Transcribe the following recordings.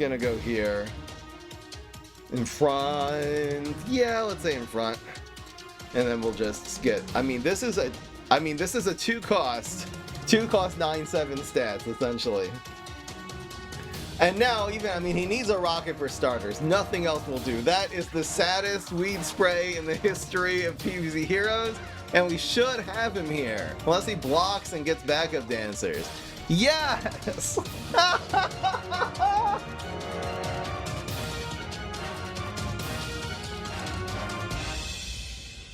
Gonna go here. In front. Yeah, let's say in front. And then we'll just get, this is a two cost 9/7 stats, essentially. And now, even, he needs a rocket for starters. Nothing else will do. That is the saddest weed spray in the history of PvZ Heroes, and we should have him here. Unless he blocks and gets backup dancers. Yes!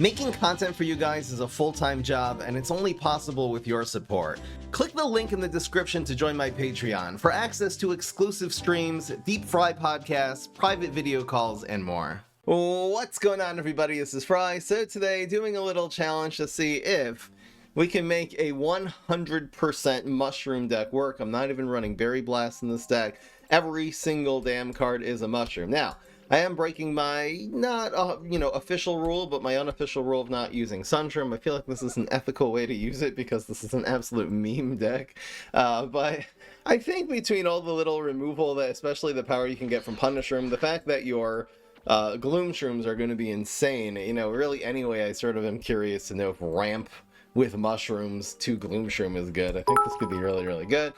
Making content for you guys is a full-time job, and it's only possible with your support. Click the link in the description to join my Patreon for access to exclusive streams, deep fry podcasts, private video calls, and more. What's going on, everybody? This is Fry. So today, doing a little challenge to see if we can make a 100% mushroom deck work. I'm not even running Berry Blast in this deck. Every single damn card is a mushroom. Now, I am breaking my, not, official rule, but my unofficial rule of not using Sunshroom. I feel like this is an ethical way to use it because this is an absolute meme deck. But I think between all the little removal, that especially the power you can get from Punishroom, the fact that your Gloom Shrooms are going to be insane, really anyway, I sort of am curious to know if ramp with mushrooms to Gloom Shroom is good. I think this could be really, really good.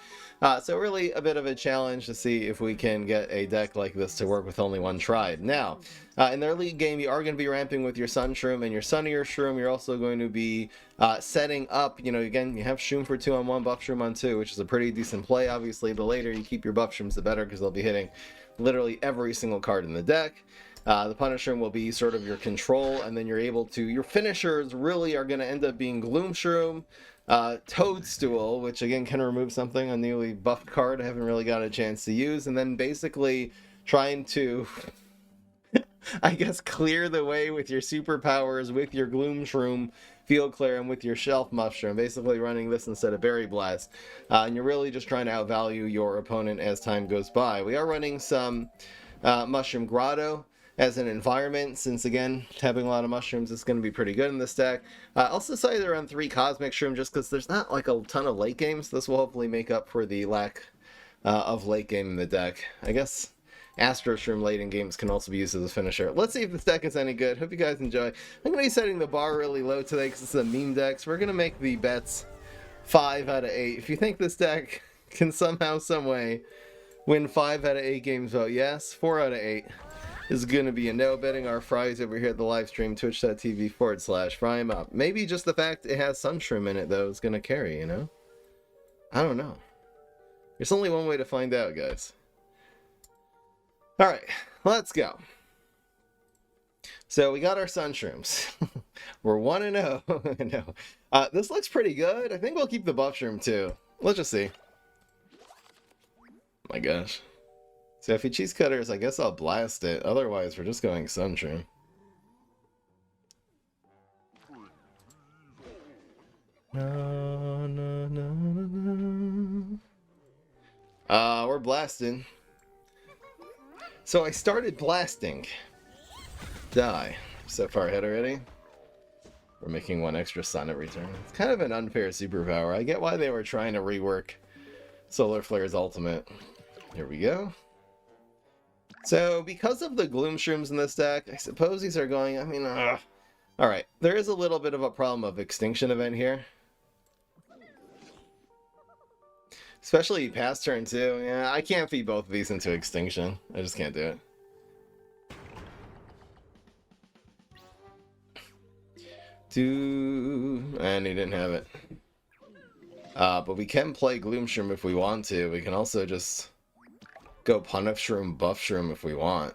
So really a bit of a challenge to see if we can get a deck like this to work with only one tribe. Now, in the early game, you are going to be ramping with your Sun Shroom and your Sunnier Shroom. You're also going to be setting up, again, you have Shroom for 2 on 1, Buff Shroom on 2, which is a pretty decent play. Obviously, the later you keep your Buff Shrooms, the better, because they'll be hitting literally every single card in the deck. The Punisher will be sort of your control, and then you're able to, your finishers really are going to end up being Gloom Shroom, Toadstool, which again can remove something, a newly buffed card I haven't really got a chance to use, and then basically trying to, I guess, clear the way with your superpowers with your Gloom Shroom, Field Clear, and with your Shelf Mushroom, basically running this instead of Berry Blast. And you're really just trying to outvalue your opponent as time goes by. We are running some Mushroom Grotto as an environment, since again having a lot of mushrooms is going to be pretty good in this deck. I also decided to run 3 Cosmic Shroom just because there's not like a ton of late games. This will hopefully make up for the lack of late game in the deck. I guess Astro Shroom late in games can also be used as a finisher. Let's see if this deck is any good. Hope you guys enjoy. I'm going to be setting the bar really low today because it's a meme deck, so we're going to make the bets 5 out of 8. If you think this deck can somehow, some way win 5 out of 8 games, vote yes. 4 out of 8 is going to be a no. Betting our fries over here at the live stream, twitch.tv/fry'emup. Maybe just the fact it has Sunshroom in it, though, is going to carry, I don't know. There's only one way to find out, guys. Alright, let's go. So we got our Sunshrooms. We're 1-0. No. This looks pretty good. I think we'll keep the Buff Shroom, too. Let's just see. Oh my gosh. So if he cheese cutters, I guess I'll blast it. Otherwise, we're just going Sunshroom. We're blasting. So I started blasting. Die. So far ahead already. We're making 1 extra sun every turn. It's kind of an unfair superpower. I get why they were trying to rework Solar Flare's ultimate. Here we go. So, because of the Gloom Shrooms in this deck, I suppose these are going, Alright, there is a little bit of a problem of Extinction Event here. Especially past turn 2. Yeah, I can't feed both of these into Extinction. I just can't do it. And he didn't have it. But we can play Gloom Shroom if we want to. We can also just go Punish Shroom, Buff Shroom if we want.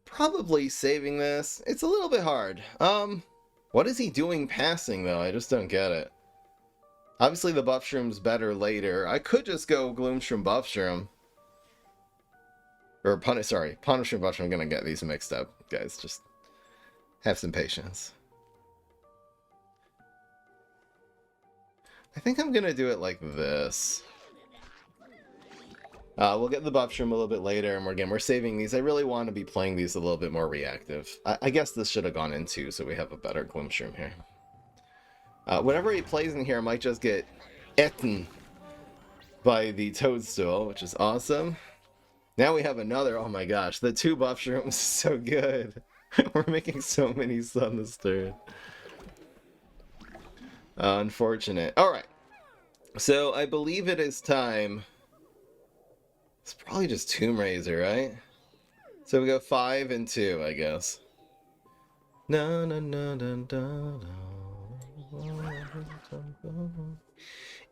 Probably saving this. It's a little bit hard. What is he doing passing, though? I just don't get it. Obviously, the Buff Shroom's better later. I could just go Gloom Shroom, Buff Shroom. Or Punish Shroom, Buff Shroom. I'm gonna get these mixed up, guys. Just have some patience. I think I'm gonna do it like this. We'll get the Buff Shroom a little bit later, and we're saving these. I really want to be playing these a little bit more reactive. I guess this should have gone in 2, so we have a better Gloom Shroom here. Whenever he plays in here, I might just get eaten by the toadstool, which is awesome. Now we have another. Oh my gosh, the 2 buff shrooms is so good. We're making so many on this turn. Unfortunate. Alright. So I believe it is time. It's probably just Tomb Raiser, right? So we go 5 and 2, I guess. No, no, no, no, no, no.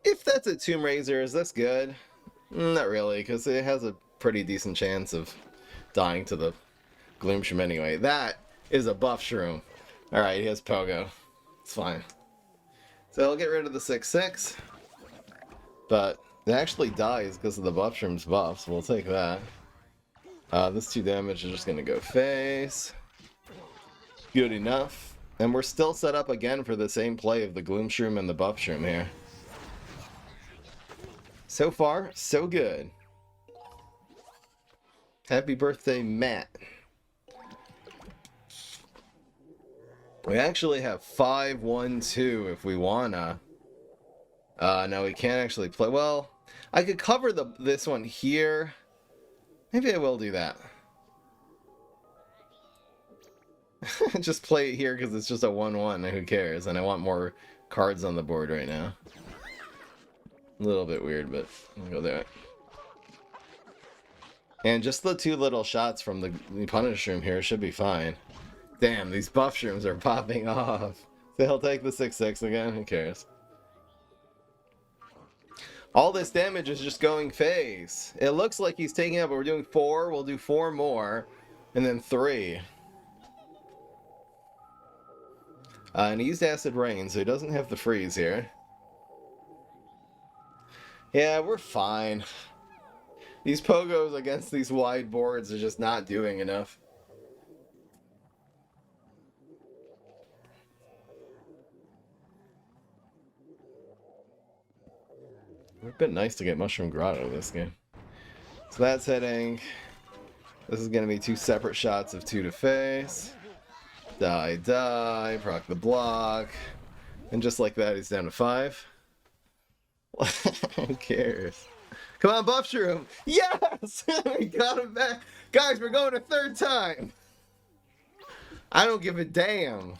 If that's a Tomb Raiser, is this good? Not really, because it has a pretty decent chance of dying to the Gloom Shroom anyway. That is a buff shroom. Alright, he has Pogo. It's fine. So I'll get rid of the 6/6. But it actually dies because of the buff shroom's buffs. We'll take that. This 2 damage is just going to go face. Good enough. And we're still set up again for the same play of the Gloom Shroom and the buff shroom here. So far, so good. Happy birthday, Matt. We actually have 5, 1, 2 if we wanna. No, we can't actually play. Well, I could cover this one here. Maybe I will do that. Just play it here because it's just a 1/1 and who cares? And I want more cards on the board right now. A little bit weird, but I'll go there. And just the 2 little shots from the punish room here should be fine. Damn, these buff shrooms are popping off. So he'll take the 6/6 again. Who cares? All this damage is just going face. It looks like he's taking up, but we're doing 4. We'll do 4 more, and then 3. And he used Acid Rain, so he doesn't have the freeze here. Yeah, we're fine. These pogos against these wide boards are just not doing enough. It would have been nice to get Mushroom Grotto this game. So that's hitting. This is going to be 2 separate shots of 2 to face. Die, die, proc the block. And just like that, he's down to 5. Who cares? Come on, Buff Shroom! Yes! We got him back! Guys, we're going a 3rd time! I don't give a damn.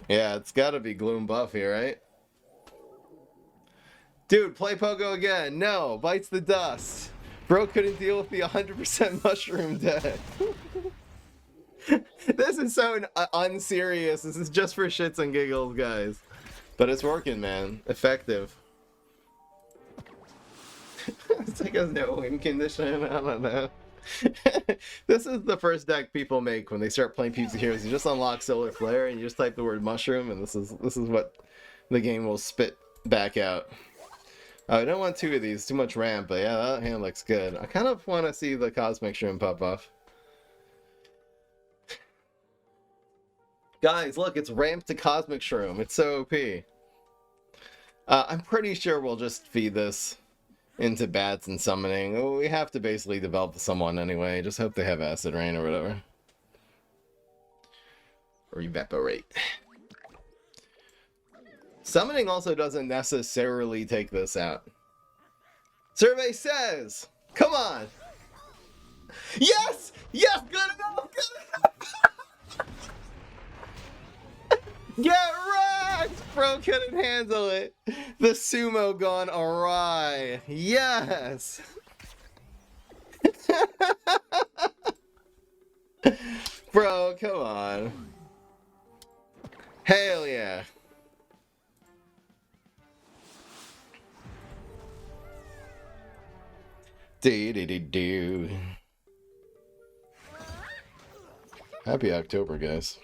Yeah, it's gotta be Gloom Buff here, right? Dude, play Pogo again. No, bites the dust. Bro couldn't deal with the 100% mushroom deck. This is so unserious. This is just for shits and giggles, guys. But it's working, man. Effective. It's like a no-win condition. I don't know. This is the first deck people make when they start playing PvP Heroes. You just unlock Solar Flare and you just type the word mushroom, and this is what the game will spit back out. I don't want 2 of these, too much ramp, but yeah, that hand looks good. I kind of want to see the Cosmic Shroom pop off. Guys, look, it's ramped to Cosmic Shroom. It's so OP. I'm pretty sure we'll just feed this into bats and summoning. We have to basically develop someone anyway. Just hope they have Acid Rain or whatever. Or Evaporate. Summoning also doesn't necessarily take this out. Survey says! Come on! Yes! Yes! Good enough! Good enough! Get wrecked! Bro couldn't handle it. The sumo gone awry. Yes! Bro, come on. Hell yeah. Do. Happy October, guys.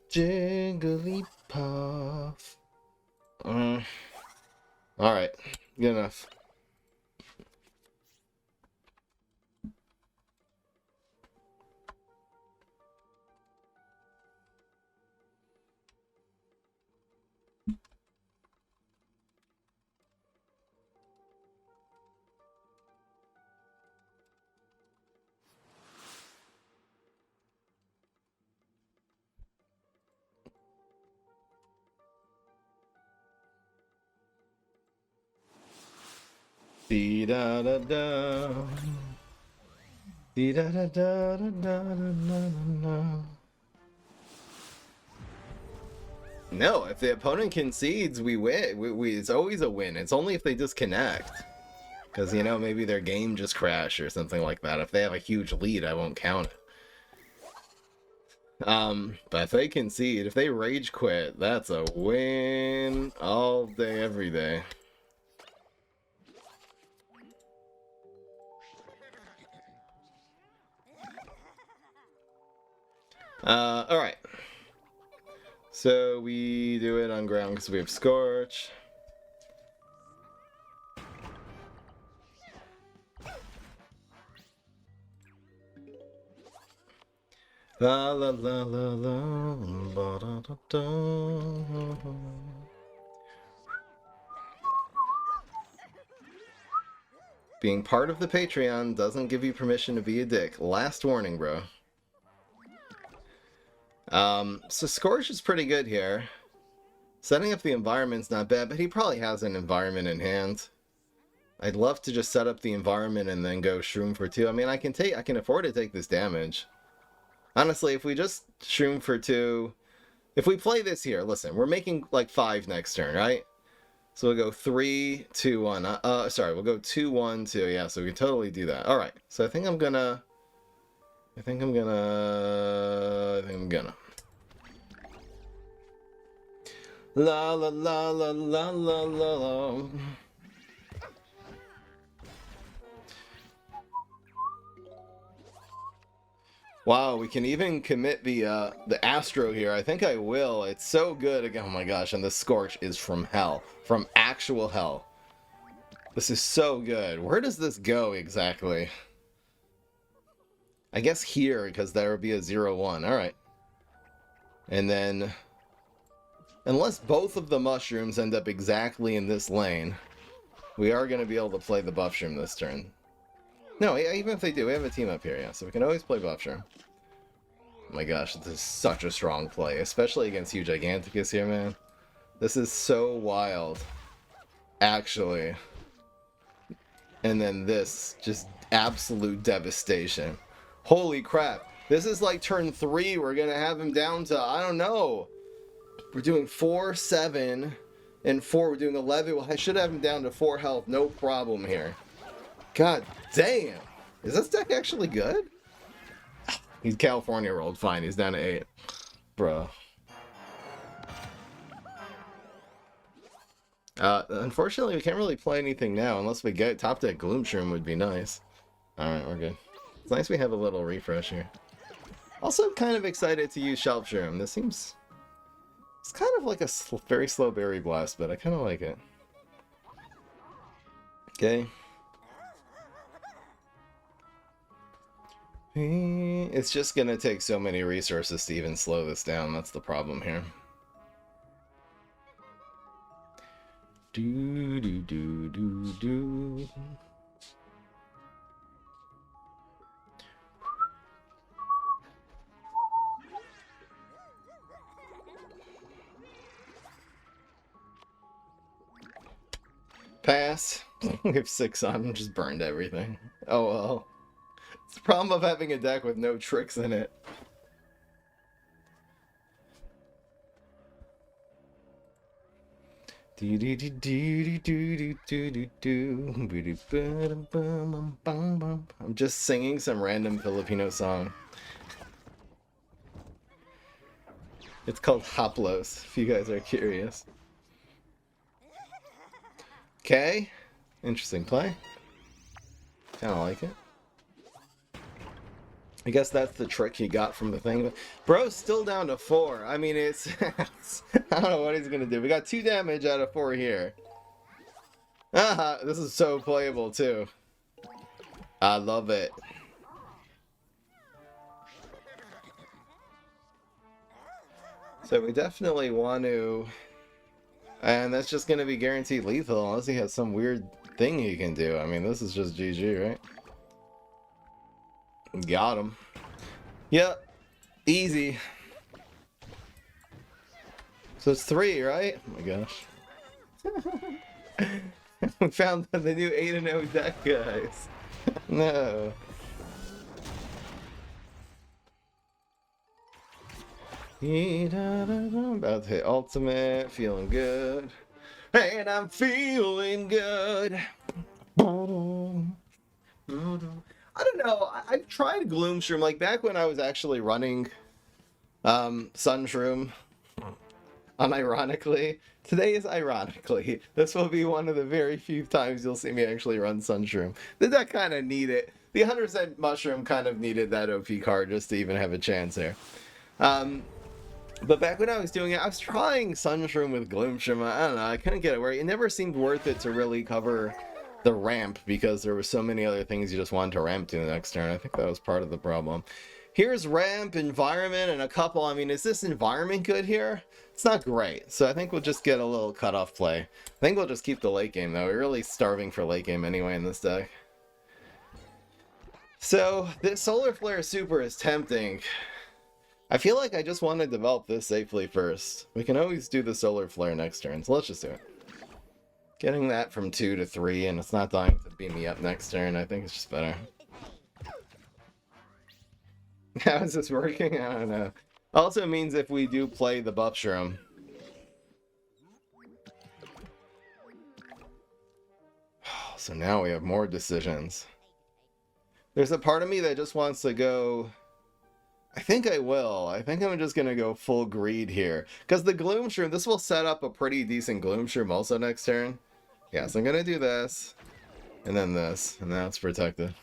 Jigglypuff. Alright, good enough. Dee da da da. Dee da da da da da da da. No, if the opponent concedes, we win. It's always a win. It's only if they disconnect. Because, you know, maybe their game just crashed or something like that. If they have a huge lead, I won't count it. But if they concede, if they rage quit, that's a win all day, every day. Alright. So we do it on ground because we have Scorch. La la la la la la da da da. Being part of the Patreon doesn't give you permission to be a dick. Last warning, bro. So Scorch is pretty good here. Setting up the environment's not bad, but he probably has an environment in hand. I'd love to just set up the environment and then go Shroom for 2. I mean, I can afford to take this damage. Honestly, if we just Shroom for 2... If we play this here, listen, we're making like 5 next turn, right? So we'll go 3, 2, 1. Sorry, we'll go 2, 1, 2. Yeah, so we can totally do that. Alright, so I think I'm gonna... La la la la la la la la. Wow, we can even commit the Astro here. I think I will. It's so good again. Oh my gosh, and the Scorch is from hell. From actual hell. This is so good. Where does this go exactly? I guess here, because there would be a 0-1. Alright. And then... Unless both of the mushrooms end up exactly in this lane, we are going to be able to play the Buff Shroom this turn. No, even if they do, we have a team up here, yeah, so we can always play Buff Shroom. Oh my gosh, this is such a strong play, especially against U Giganticus here, man. This is so wild, actually. And then this, just absolute devastation. Holy crap, this is like turn 3, we're going to have him down to, I don't know. We're doing 4, 7, and 4, we're doing 11. Well, I should have him down to 4 health, no problem here. God damn. Is this deck actually good? He's California rolled. Fine, he's down to 8. Bro. Unfortunately, we can't really play anything now unless we get top deck Gloom Shroom would be nice. Alright, we're good. It's nice we have a little refresh here. Also kind of excited to use Shelf Shroom. This seems... It's kind of like a very slow Berry Blast, but I kind of like it. Okay. It's just gonna take so many resources to even slow this down. That's the problem here. Do do do do do. Pass. We have 6 on, just burned everything. Oh well. It's the problem of having a deck with no tricks in it. I'm just singing some random Filipino song. It's called Haplos, if you guys are curious. Okay. Interesting play. Kinda like it. I guess that's the trick he got from the thing. Bro's still down to 4. I mean, it's... I don't know what he's gonna do. We got 2 damage out of 4 here. Aha! This is so playable, too. I love it. So we definitely want to... And that's just gonna be guaranteed lethal, unless he has some weird thing he can do. I mean, this is just GG, right? Got him. Yep. Easy. So it's 3, right? Oh my gosh. We found the new 8-0 deck, guys. No. About to hit ultimate, feeling good. And I'm feeling good. I don't know. I've tried Gloomshroom, like back when I was actually running Sunshroom. Unironically, today is ironically. This will be one of the very few times you'll see me actually run Sunshroom. Did that kind of need it? The 100% Mushroom kind of needed that OP card just to even have a chance there. But back when I was doing it, I was trying Sunshroom with Gloomshroom. I don't know, I couldn't get it where it never seemed worth it to really cover the ramp because there were so many other things you just wanted to ramp to the next turn. I think that was part of the problem. Here's ramp, environment, and a couple. I mean, is this environment good here? It's not great, so I think we'll just get a little cutoff play. I think we'll just keep the late game, though. We're really starving for late game anyway in this deck. So, this Solar Flare Super is tempting. I feel like I just want to develop this safely first. We can always do the Solar Flare next turn, so let's just do it. Getting that from 2 to 3, and it's not dying to beat me up next turn. I think it's just better. How is this working? I don't know. Also means if we do play the Buff Shroom. So now we have more decisions. There's a part of me that just wants to go... I think I will. I think I'm just going to go full greed here. Because the Gloomshroom, this will set up a pretty decent Gloomshroom also next turn. Yeah, so I'm going to do this. And then this. And now it's protected.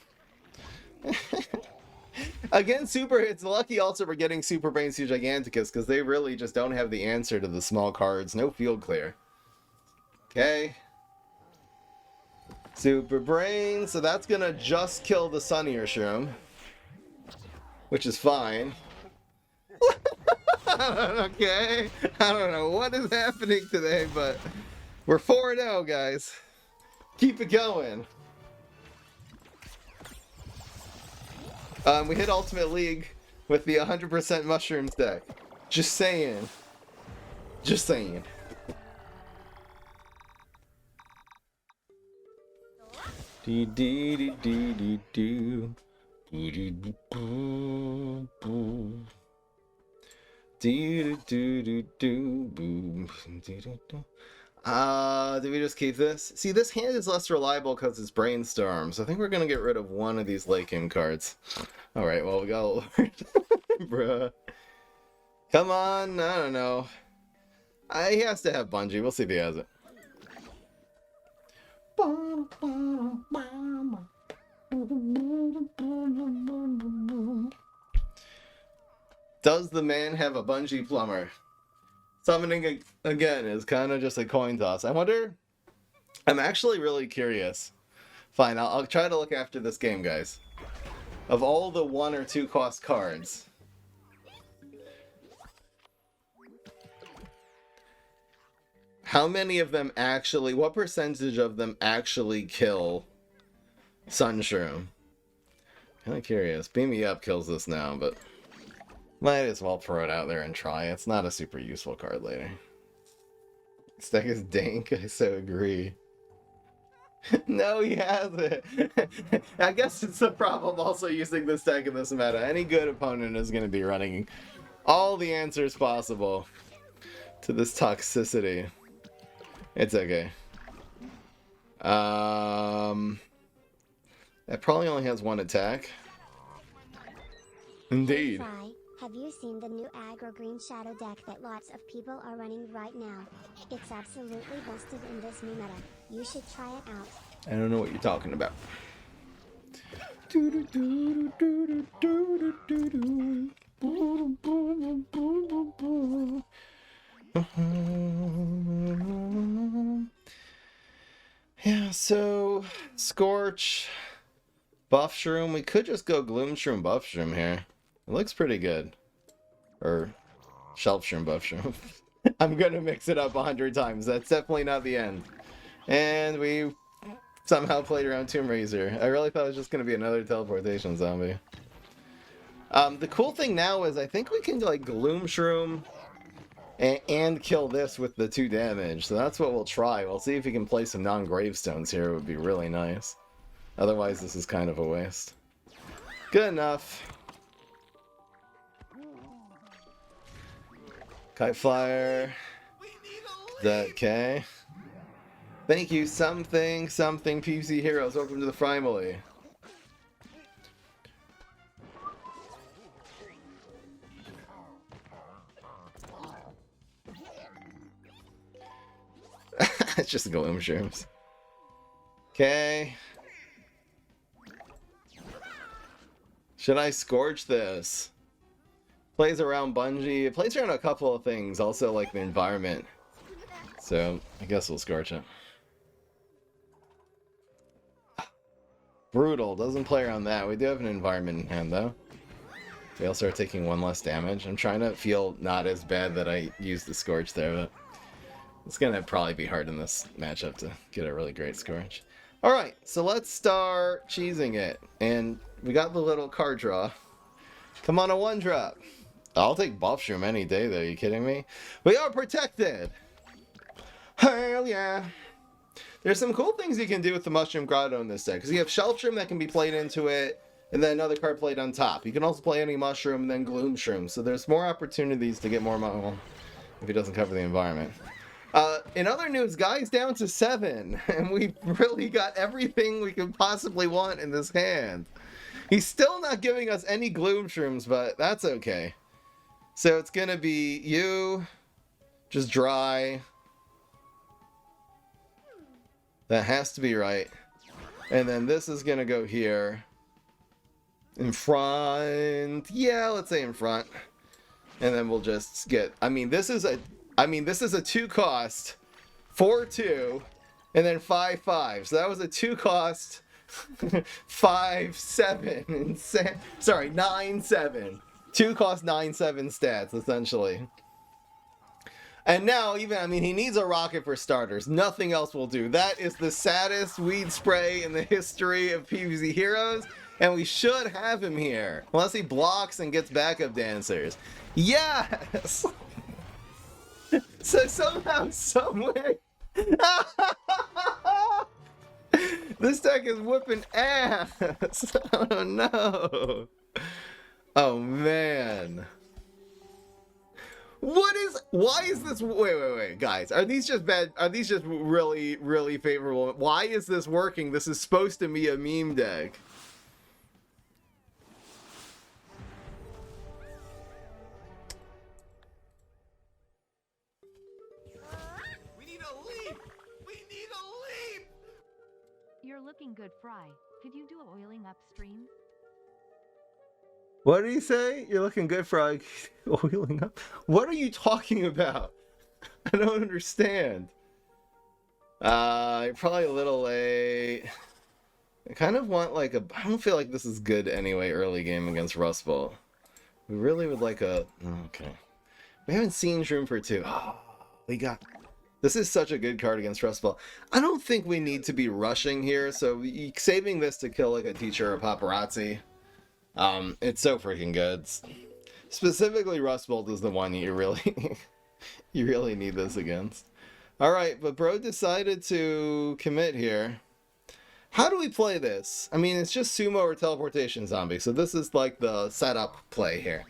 Again, it's lucky also we're getting Super Brains to Giganticus because they really just don't have the answer to the small cards. No field clear. Okay. Super Brains, so that's gonna just kill the Sunnier Shroom. Which is fine. Okay. I don't know what is happening today, but we're 4-0, guys. Keep it going. We hit Ultimate League with the 100% Mushrooms deck. Just saying. Just saying. Dee dee dee dee dee doo. Dee dee doo boo boo. Dee doo doo doo doo boo. Dee doo doo. Do we just keep this? See, this hand is less reliable because it's Brainstorm, so I think we're gonna get rid of one of these late game cards. Alright, well, we got a Lord. Bruh. Come on, I don't know. He has to have Bungee. We'll see if he has it. Does the man have a Bungee Plumber? Summoning again is kind of just a coin toss. I wonder... I'm actually really curious. Fine, I'll try to look after this game, guys. Of all the 1 or 2 cost cards... how many of them actually... what percentage of them actually kill Sunshroom? Kind of curious. Beam Me Up kills this now, but... might as well throw it out there and try. It's not a super useful card later. This deck is dank, I so agree. No, he hasn't. I guess it's the problem also using this deck in this meta. Any good opponent is going to be running all the answers possible to this toxicity. It's okay. That probably only has 1 attack. Indeed. Have you seen the new aggro green shadow deck that lots of people are running right now? It's absolutely busted in this new meta. You should try it out. I don't know what you're talking about. Yeah, so Scorch, Buff Shroom. We could just go Gloom Shroom, Buff Shroom here. It looks pretty good. Or Shelf Shroom, Buff Shroom. I'm gonna mix it up 100 times. That's definitely not the end. And we somehow played around Tomb Raiser. I really thought it was just gonna be another teleportation zombie. The cool thing now is I think we can like Gloom Shroom and kill this with the 2 damage. So that's what we'll try. We'll see if we can play some non-gravestones here. It would be really nice. Otherwise, this is kind of a waste. Good enough. Kite Flyer. Okay. Thank you, something, PvC Heroes. Welcome to the family. It's just gloom shrooms. Okay. Should I scorch this? Plays around Bungie. It plays around a couple of things. Also, like the environment. So, I guess we'll scorch it. Brutal. Doesn't play around that. We do have an environment in hand, though. We also are taking 1 less damage. I'm trying to feel not as bad that I used the Scorch there, but it's going to probably be hard in this matchup to get a really great Scorch. Alright, so let's start cheesing it. And we got the little card draw. Come on, a 1-drop. I'll take Buff Shroom any day, though. Are you kidding me? We are protected! Hell yeah! There's some cool things you can do with the Mushroom Grotto in this deck, because you have Shelf Shroom that can be played into it, and then another card played on top. You can also play any Mushroom and then Gloom Shroom, so there's more opportunities to get more well, if he doesn't cover the environment. In other news, Guy's down to 7, and we've really got everything we could possibly want in this hand. He's still not giving us any Gloom Shrooms, but that's okay. So it's gonna be you, just dry. That has to be right. And then this is gonna go here. In front. Yeah, let's say in front. And then we'll just get, I mean this is a 2 cost 4/2 and then 5/5. So that was a 2 cost 5/7 sorry, 9/7. 2 cost 9/7 stats essentially. And now, even, I mean, he needs a rocket for starters. Nothing else will do. That is the saddest weed spray in the history of PvZ Heroes, and we should have him here. Unless he blocks and gets backup dancers. Yes! So somehow, someway... this deck is whipping ass! Oh no! Oh man. Why is this, wait, guys, are these just bad, are these just really, really favorable? Why is this working? This is supposed to be a meme deck. We need a leap! We need a leap! You're looking good, Fry. Could you do oiling upstream? What did he say? You're looking good, Frog. Oiling up? What are you talking about? I don't understand. You're probably a little late. I kind of want like a... I don't feel like this is good anyway early game against Rust Bowl. We really would like a... Okay. We haven't seen Shroom for 2. Oh, we got... This is such a good card against Rust Bowl. I don't think we need to be rushing here, so saving this to kill like a teacher or a paparazzi. It's so freaking good. Specifically, Rust Bolt is the one you really, you really need this against. All right, but bro decided to commit here. How do we play this? I mean, it's just sumo or teleportation zombie, so this is like the setup play here.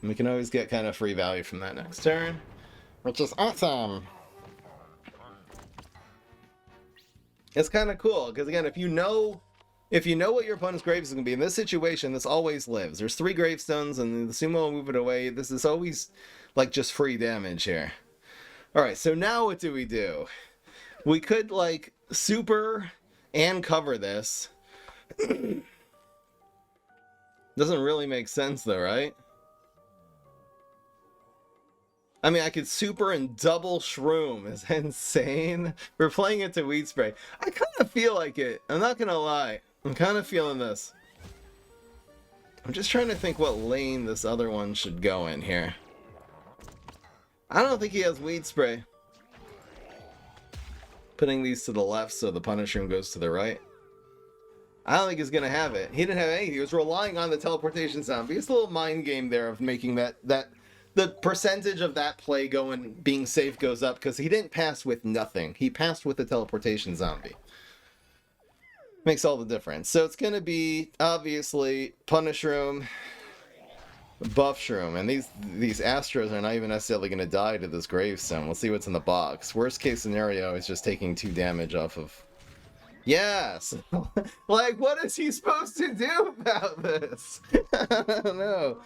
And we can always get kind of free value from that next turn, which is awesome. It's kind of cool because again, if you know what your opponent's grave is going to be, in this situation, this always lives. There's 3 gravestones, and the sumo will move it away. This is always, like, just free damage here. Alright, so now what do? We could, like, super and cover this. Doesn't really make sense, though, right? I mean, I could super and double Shroom. Is that insane? We're playing it to Weed Spray. I kind of feel like it. I'm not going to lie. I'm kind of feeling this. I'm just trying to think what lane this other one should go in here. I don't think he has Weed Spray. Putting these to the left so the Punish Room goes to the right. I don't think he's going to have it. He didn't have anything. He was relying on the teleportation zombie. It's a little mind game there of making that the percentage of that play being safe goes up because he didn't pass with nothing. He passed with a teleportation zombie. Makes all the difference. So it's going to be, obviously, Punish Room, Buff Shroom, and these Astros are not even necessarily going to die to this Gravestone. We'll see what's in the box. Worst case scenario is just taking 2 damage off of... Yes! Like, what is he supposed to do about this? I don't know.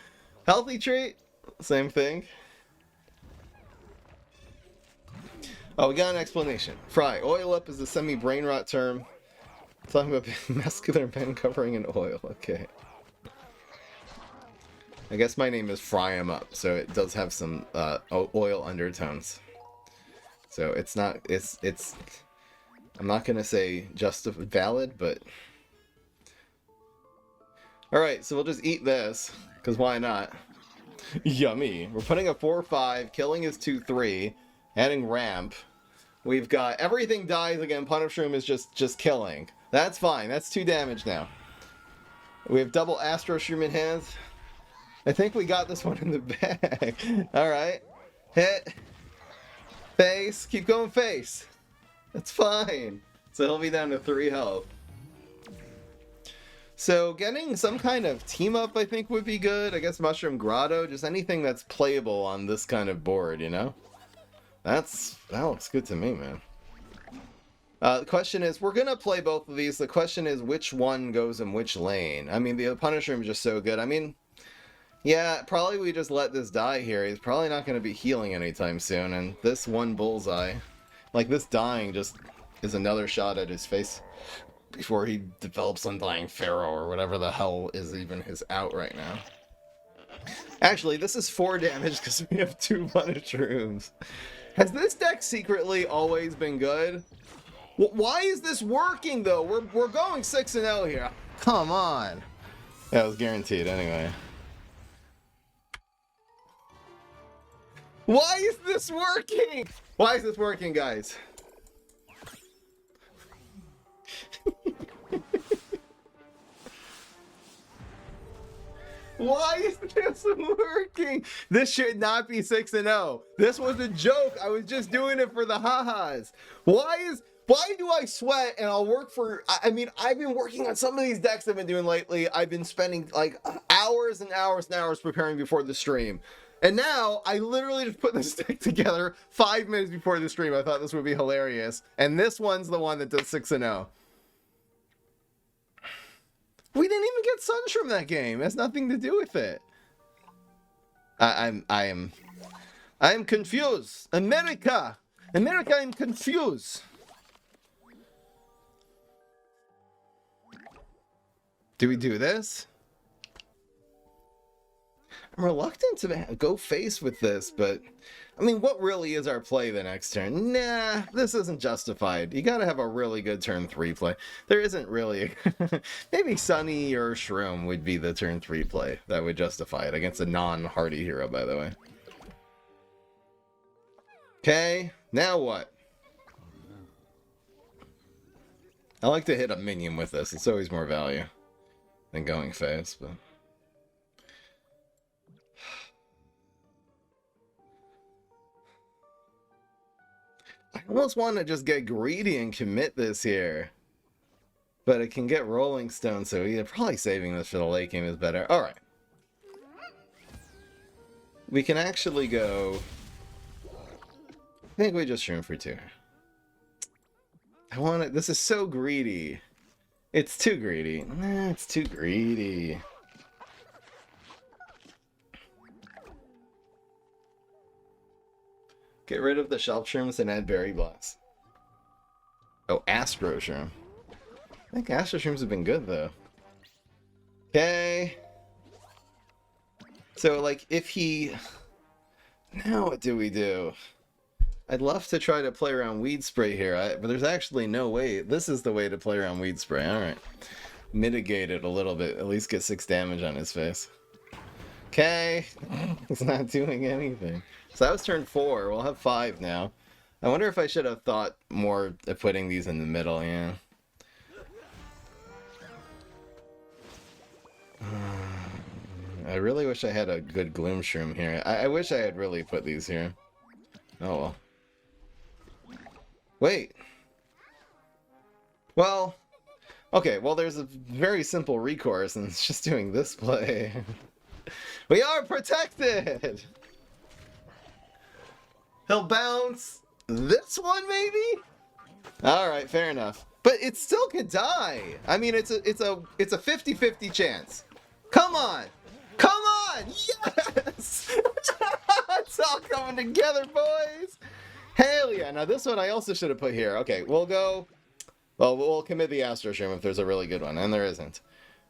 Healthy trait? Same thing. Oh, we got an explanation. Fry. Oil up is a semi-brain rot term. Talking about muscular men covering in oil. Okay. I guess my name is Fry 'em Up, so it does have some oil undertones. So it's not, it's I'm not gonna say valid, but... Alright, so we'll just eat this, because why not? Yummy. We're putting a 4-5, killing is 2-3, adding ramp. We've got everything dies again, Punish Room is just killing. That's fine, that's 2 damage now. We have double Astro Shroom in hand. I think we got this one in the bag. Alright. Hit. Face. Keep going face. That's fine. So he'll be down to 3 health. So getting some kind of team up I think would be good. I guess Mushroom Grotto. Just anything that's playable on this kind of board, you know? That looks good to me, man. The question is, we're going to play both of these. The question is which one goes in which lane. I mean, the Punish Room is just so good. I mean, yeah, probably we just let this die here. He's probably not going to be healing anytime soon. And this one bullseye, like this dying just is another shot at his face before he develops Undying Pharaoh or whatever the hell is even his out right now. Actually, this is 4 damage because we have 2 Punish Rooms. Has this deck secretly always been good? Why is this working, though? We're going 6-0 here. Come on. That was guaranteed, anyway. Why is this working? Why is this working, guys? Why is this working? This should not be 6-0. This was a joke. I was just doing it for the ha-has. Why do I sweat and I'll work for... I mean, I've been working on some of these decks I've been doing lately. I've been spending like hours and hours and hours preparing before the stream. And now, I literally just put this deck together 5 minutes before the stream. I thought this would be hilarious. And this one's the one that does 6-0. We didn't even get Sunshroom that game. It has nothing to do with it. I am confused. America, I'm confused. Do we do this? I'm reluctant to go face with this, but I mean, what really is our play the next turn? Nah, this isn't justified. You gotta have a really good turn 3 play. There isn't really. Maybe Sunny or Shroom would be the turn 3 play that would justify it against a non-hardy hero, by the way. Okay, now what? I like to hit a minion with this. It's always more value than going face, but... I almost want to just get greedy and commit this here. But it can get Rolling Stone, so yeah, probably saving this for the late game is better. Alright. We can actually go... I think we just Shroom for 2. I want it... This is so greedy. It's too greedy. Nah, it's too greedy. Get rid of the Shelf Shrooms and add Berry Blast. Oh, Astro Shroom. I think Astro Shrooms have been good, though. Okay. So, like, if he... Now what do we do? I'd love to try to play around Weed Spray here, but there's actually no way. This is the way to play around Weed Spray. Alright. Mitigate it a little bit. At least get 6 damage on his face. Okay. It's not doing anything. So that was turn 4. We'll have 5 now. I wonder if I should have thought more of putting these in the middle, yeah. I really wish I had a good Gloom Shroom here. I wish I had really put these here. Oh well. Wait. Well, okay, well there's a very simple recourse, and it's just doing this play. We are protected! He'll bounce this one, maybe? Alright, fair enough. But it still could die. I mean, it's a 50-50 chance. Come on! Come on! Yes! It's all coming together, boys! Hell yeah! Now this one I also should have put here. Okay, we'll go... Well, we'll commit the Astro Shroom if there's a really good one, and there isn't.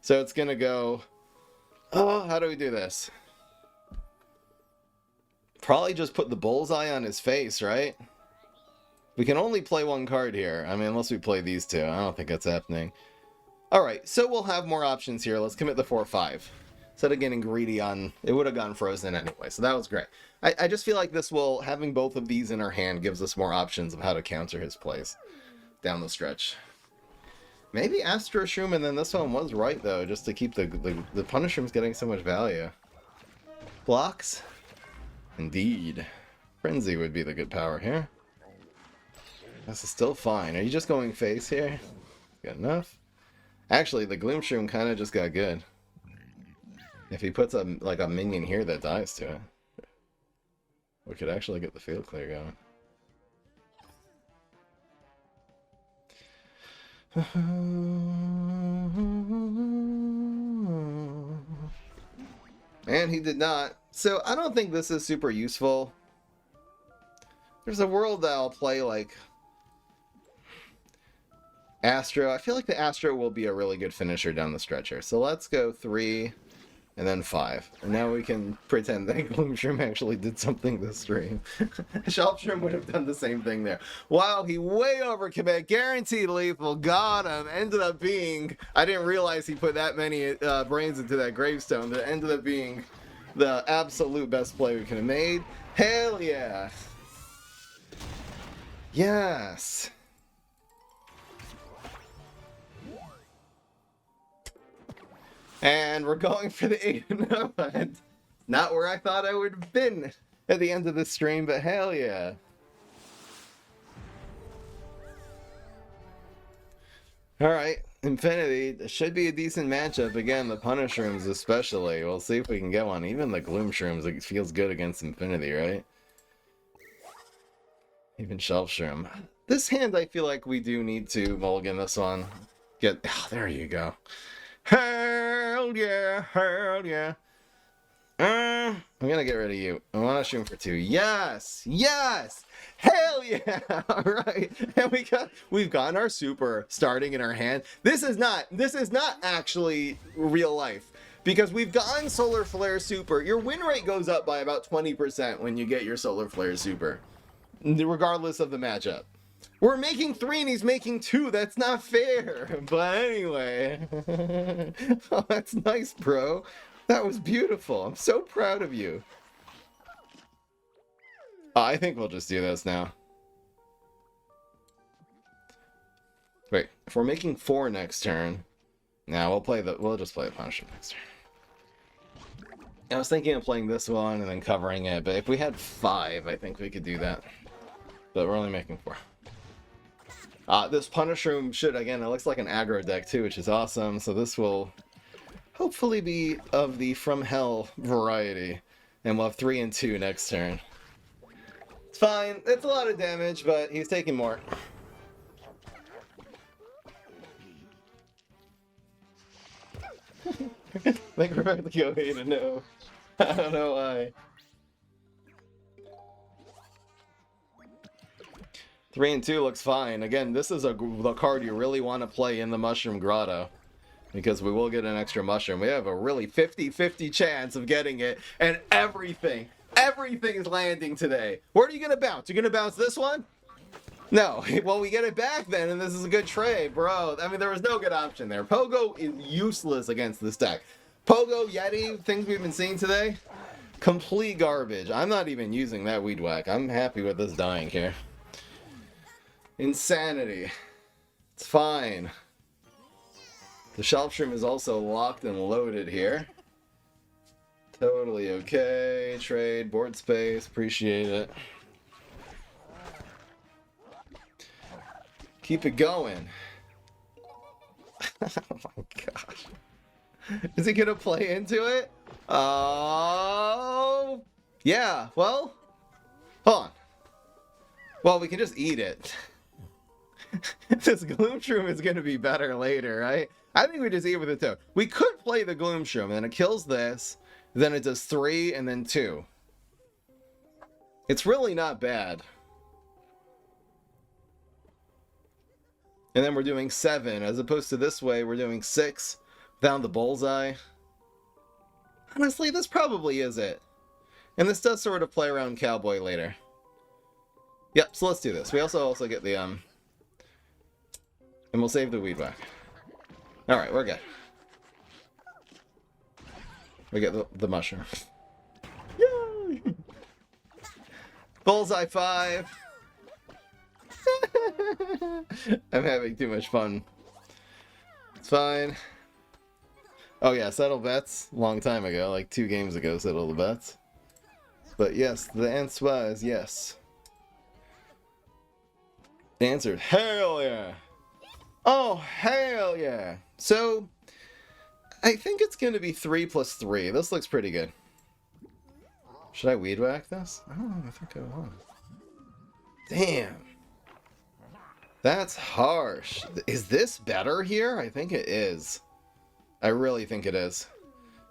So it's gonna go... Oh, how do we do this? Probably just put the bullseye on his face, right? We can only play one card here. I mean, unless we play these two. I don't think that's happening. Alright, so we'll have more options here. Let's commit the 4-5. Instead of getting greedy on... It would have gone frozen anyway, so that was great. I just feel like this will... Having both of these in our hand gives us more options of how to counter his plays down the stretch. Maybe Astro Shroom and then this one was right, though, just to keep the Punish Shroom's getting so much value. Blocks? Indeed. Frenzy would be the good power here. This is still fine. Are you just going face here? Good enough. Actually, the Gloom Shroom kind of just got good. If he puts a minion here that dies to it, we could actually get the field clear going. And he did not. So I don't think this is super useful. There's a world that I'll play like Astro. I feel like the Astro will be a really good finisher down the stretch here. So let's go 3 and then 5. And now we can pretend that Gloom Shroom actually did something this stream. Shelf Shroom would have done the same thing there. Wow, he way overcommit. Guaranteed lethal. Got him. Ended up being... I didn't realize he put that many brains into that gravestone. That ended up being the absolute best play we could have made. Hell yeah. Yes. And we're going for the 8-0, and not where I thought I would have been at the end of the stream, but hell yeah. Alright, Infinity. It should be a decent matchup. Again, the Punish Shrooms especially. We'll see if we can get one. Even the Gloom Shrooms, it feels good against Infinity, right? Even Shelf Shroom. This hand, I feel like we do need to mulligan this one. Oh, there you go. Hell yeah, hell yeah. I'm gonna get rid of you. I want to shoot him for 2. Yes, yes, hell yeah. All right, and we've gotten our super starting in our hand. This is not actually real life because we've gotten Solar Flare super. Your win rate goes up by about 20% when you get your Solar Flare super, regardless of the matchup. We're making 3 and he's making 2. That's not fair. But anyway. Oh, that's nice, bro. That was beautiful. I'm so proud of you. I think we'll just do this now. Wait, if we're making 4 next turn, we'll just play the Punisher next turn. I was thinking of playing this one and then covering it, but if we had 5, I think we could do that. But we're only making 4. This Punish Room should, again, it looks like an aggro deck too, which is awesome. So this will hopefully be of the From Hell variety. And we'll have 3 and 2 next turn. It's fine. It's a lot of damage, but he's taking more. I think we're about to go 8-0. I don't know why. 3 and 2 looks fine. Again, this is the card you really want to play in the Mushroom Grotto. Because we will get an extra mushroom. We have a really 50-50 chance of getting it. And everything is landing today. Where are you going to bounce? You're going to bounce this one? No. Well, we get it back then, and this is a good trade, bro. I mean, there was no good option there. Pogo is useless against this deck. Pogo, Yeti, things we've been seeing today, complete garbage. I'm not even using that Weed Whack. I'm happy with this dying here. Insanity. It's fine. The Shelf Shroom is also locked and loaded here. Totally okay. Trade, board space, appreciate it. Keep it going. Oh my gosh. Is he gonna play into it? Oh, yeah, well, hold on. Well, we can just eat it. This Gloom Shroom is gonna be better later, right? I think we just eat with the toad. We could play the Gloom Shroom, and then it kills this, then it does 3, and then 2. It's really not bad. And then we're doing 7, as opposed to this way, we're doing 6 without the bullseye. Honestly, this probably is it. And this does sort of play around Cowboy later. Yep, so let's do this. We also get the, and we'll save the Weed Whack. Alright, we're good. We get the mushroom. Yay! Bullseye 5! I'm having too much fun. It's fine. Oh yeah, settle bets. Long time ago, like 2 games ago, settle the bets. But yes, the answer is yes. Answered, hell yeah! Oh, hell yeah! So, I think it's going to be 3 plus 3. This looks pretty good. Should I Weed Whack this? I don't know, I think I will. Damn. That's harsh. Is this better here? I think it is. I really think it is.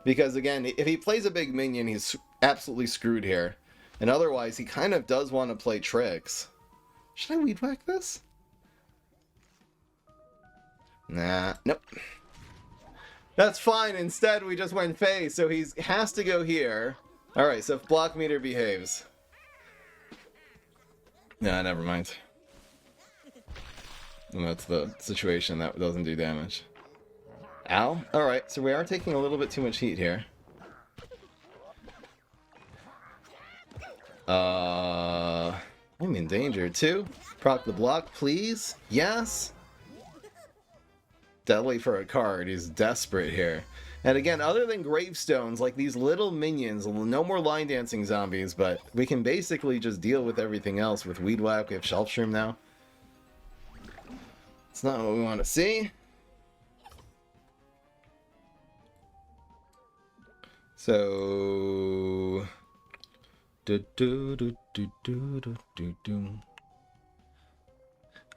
Because again, if he plays a big minion, he's absolutely screwed here. And otherwise, he kind of does want to play tricks. Should I Weed Whack this? Nah, nope. That's fine. Instead, we just went face, so he has to go here. Alright, so if block meter behaves. Nah, never mind. And that's the situation that doesn't do damage. Ow. Alright, so we are taking a little bit too much heat here. I'm in danger too. Proc the block, please. Yes. Deadly for a card. He's desperate here. And again, other than gravestones, like these little minions, no more line dancing zombies, but we can basically just deal with everything else with Weed Whack. We have Shelf Shroom now. It's not what we want to see. So,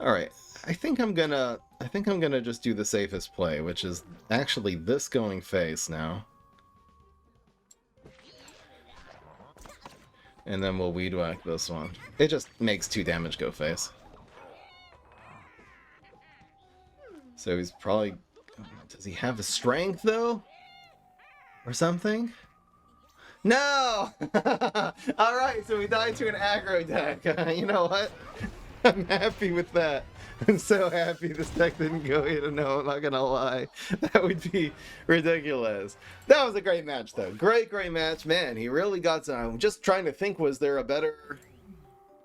all right. I think I'm gonna just do the safest play, which is actually this going face now, and then we'll Weed Whack this one. It just makes 2 damage go face. So he's probably... Does he have a strength, though? Or something? No! Alright, so we died to an aggro deck. You know what? I'm happy with that. I'm so happy this deck didn't go 8-0, I'm not gonna lie. That would be ridiculous. That was a great match, though. Great match. Man, he really got some... I'm just trying to think, was there a better...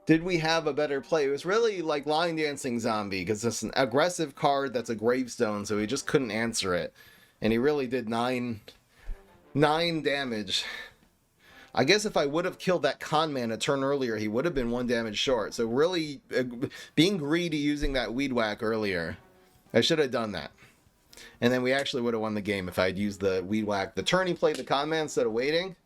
Did we have a better play? It was really like Line Dancing Zombie, because it's an aggressive card that's a gravestone, so he just couldn't answer it. And he really did 9 damage. I guess if I would have killed that con man a turn earlier, he would have been 1 damage short. So really, being greedy using that Weed Whack earlier, I should have done that. And then we actually would have won the game if I'd used the Weed Whack. The turn he played the con man instead of waiting.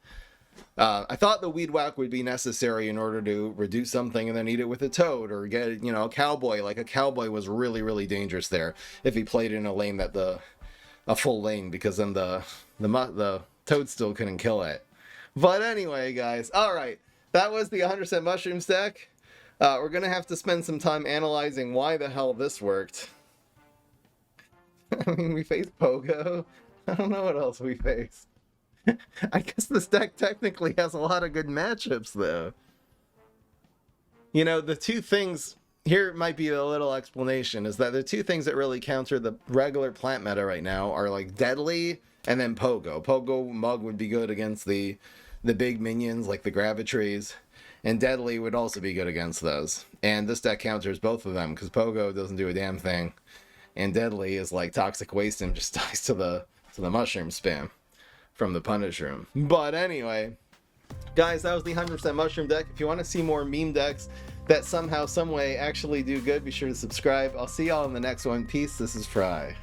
I thought the Weed Whack would be necessary in order to reduce something and then eat it with a toad, or get, you know, a cowboy. Like a cowboy was really dangerous there if he played in a lane that a full lane, because then the toad still couldn't kill it. But anyway, guys, all right, that was the 100% mushrooms deck. We're gonna have to spend some time analyzing why the hell this worked. I mean, we faced Pogo. I don't know what else we faced. I guess this deck technically has a lot of good matchups, though. You know, the 2 things... Here might be a little explanation, is that the 2 things that really counter the regular plant meta right now are, like, Deadly and then Pogo. Pogo M.U.G would be good against the big minions, like the Gravitrees, and Deadly would also be good against those. And this deck counters both of them, because Pogo doesn't do a damn thing, and Deadly is like Toxic Waste and just dies to the mushroom spam. from the Punish Room. But anyway, guys, that was the 100% Mushroom deck. If you want to see more meme decks that somehow, some way actually do good, be sure to subscribe. I'll see y'all in the next one. Peace. This is Fry.